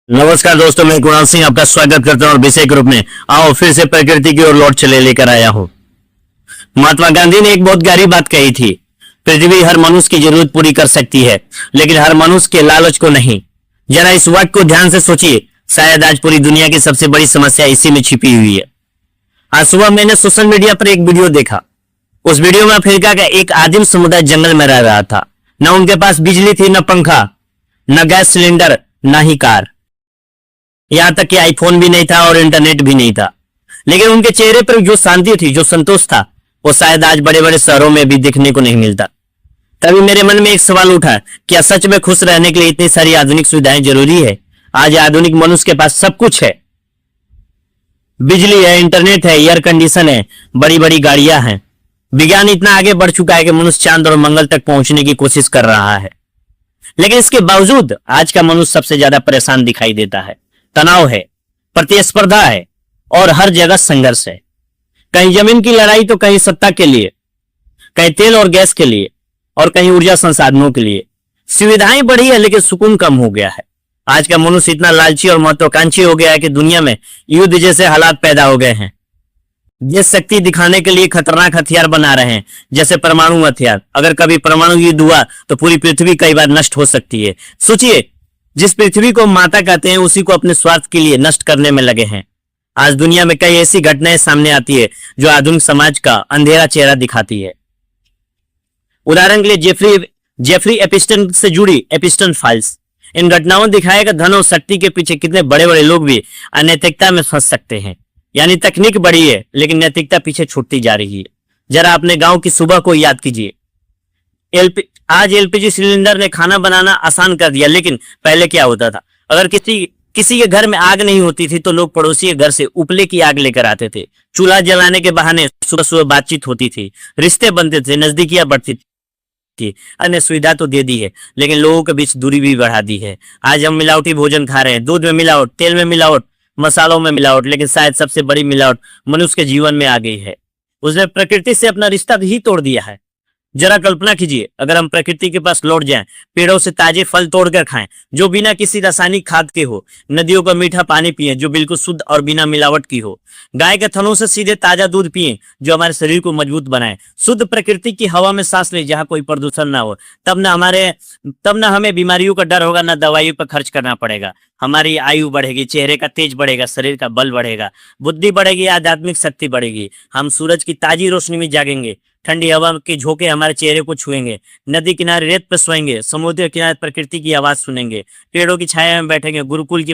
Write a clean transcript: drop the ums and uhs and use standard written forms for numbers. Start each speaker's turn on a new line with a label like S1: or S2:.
S1: नमस्कार दोस्तों, मैं कुणाल सिंह आपका स्वागत करता हूं और विषय के रूप में आओ फिर से प्रकृति की ओर लौट चले लेकर आया हूं। महात्मा गांधी ने एक बहुत गहरी बात कही थी। पृथ्वी हर मनुष्य की जरूरत पूरी कर सकती है, लेकिन हर मनुष्य के लालच को नहीं। जरा इस वाक्य को ध्यान से सोचिए। शायद आज पूरी दुनिया की सबसे बड़ी समस्या इसी में छिपी हुई है। आज सुबह मैंने सोशल मीडिया पर एक वीडियो देखा। उस वीडियो में अफ्रीका का एक आदिम समुदाय जंगल में रह रहा था। न उनके पास बिजली थी, न पंखा, न गैस सिलेंडर, न ही कार। यहां तक कि आईफोन भी नहीं था और इंटरनेट भी नहीं था। लेकिन उनके चेहरे पर जो शांति थी, जो संतोष था, वो शायद आज बड़े बड़े शहरों में भी दिखने को नहीं मिलता। तभी मेरे मन में एक सवाल उठा, क्या सच में खुश रहने के लिए इतनी सारी आधुनिक सुविधाएं जरूरी है? आज आधुनिक मनुष्य के पास सब कुछ है। बिजली है, इंटरनेट है, एयर कंडीशन है, बड़ी बड़ी गाड़ियां हैं। विज्ञान इतना आगे बढ़ चुका है कि मनुष्य चांद और मंगल तक पहुंचने की कोशिश कर रहा है। लेकिन इसके बावजूद आज का मनुष्य सबसे ज्यादा परेशान दिखाई देता है। तनाव है, प्रतिस्पर्धा है और हर जगह संघर्ष है। कहीं जमीन की लड़ाई तो कहीं सत्ता के लिए, कहीं तेल और गैस के लिए और कहीं ऊर्जा संसाधनों के लिए। सुविधाएं बढ़ी है लेकिन सुकून कम हो गया है। आज का मनुष्य इतना लालची और महत्वाकांक्षी हो गया है कि दुनिया में युद्ध जैसे हालात पैदा हो गए हैं। देश शक्ति दिखाने के लिए खतरनाक हथियार बना रहे हैं, जैसे परमाणु हथियार। अगर कभी परमाणु युद्ध हुआ तो पूरी पृथ्वी कई बार नष्ट हो सकती है। सोचिए, जिस पृथ्वी को माता कहते हैं उसी को अपने स्वार्थ के लिए नष्ट करने में लगे हैं। आज दुनिया में कई ऐसी घटनाएं सामने आती है जो आधुनिक समाज का अंधेरा चेहरा दिखाती है। उदाहरण के लिए जेफरी एपिस्टन से जुड़ी एपिस्टन फाइल्स। इन घटनाओं दिखाएगा धन और शक्ति के पीछे कितने बड़े बड़े लोग भी अनैतिकता में फंस सकते हैं। यानी तकनीक बढ़ी है लेकिन नैतिकता पीछे छूटती जा रही है। जरा अपने गांव की सुबह को याद कीजिए। आज एलपीजी सिलेंडर ने खाना बनाना आसान कर दिया, लेकिन पहले क्या होता था? अगर किसी के घर में आग नहीं होती थी तो लोग पड़ोसी के घर से उपले की आग लेकर आते थे। चूल्हा जलाने के बहाने सुबह सुबह बातचीत होती थी, रिश्ते बनते थे, नजदीकियां बढ़ती थी। अन्य सुविधा तो दे दी है लेकिन लोगों के बीच दूरी भी बढ़ा दी है। आज हम मिलावटी भोजन खा रहे हैं। दूध में मिलावट, तेल में मिलावट, मसालों में मिलावट। लेकिन शायद सबसे बड़ी मिलावट मनुष्य के जीवन में आ गई है। उसने प्रकृति से अपना रिश्ता ही तोड़ दिया है। जरा कल्पना कीजिए, अगर हम प्रकृति के पास लौट जाएं, पेड़ों से ताजे फल तोड़कर खाएं जो बिना किसी रासायनिक खाद के हो, नदियों का मीठा पानी पिएं जो बिल्कुल शुद्ध और बिना मिलावट की हो, गाय के थनों से सीधे ताजा दूध पिएं जो हमारे शरीर को मजबूत बनाए, शुद्ध प्रकृति की हवा में सांस लें जहां कोई प्रदूषण ना हो, तब ना हमें बीमारियों का डर होगा, ना दवाइयों पर खर्च करना पड़ेगा। हमारी आयु बढ़ेगी, चेहरे का तेज बढ़ेगा, शरीर का बल बढ़ेगा, बुद्धि बढ़ेगी, आध्यात्मिक शक्ति बढ़ेगी। हम सूरज की ताजी रोशनी में जागेंगे, ठंडी हवा के झोंके हमारे चेहरे को छुएंगे, नदी किनारे रेत पर सोएंगे, समुद्र किनारे प्रकृति की आवाज सुनेंगे, पेड़ों की छाया में बैठेंगे, गुरुकुल की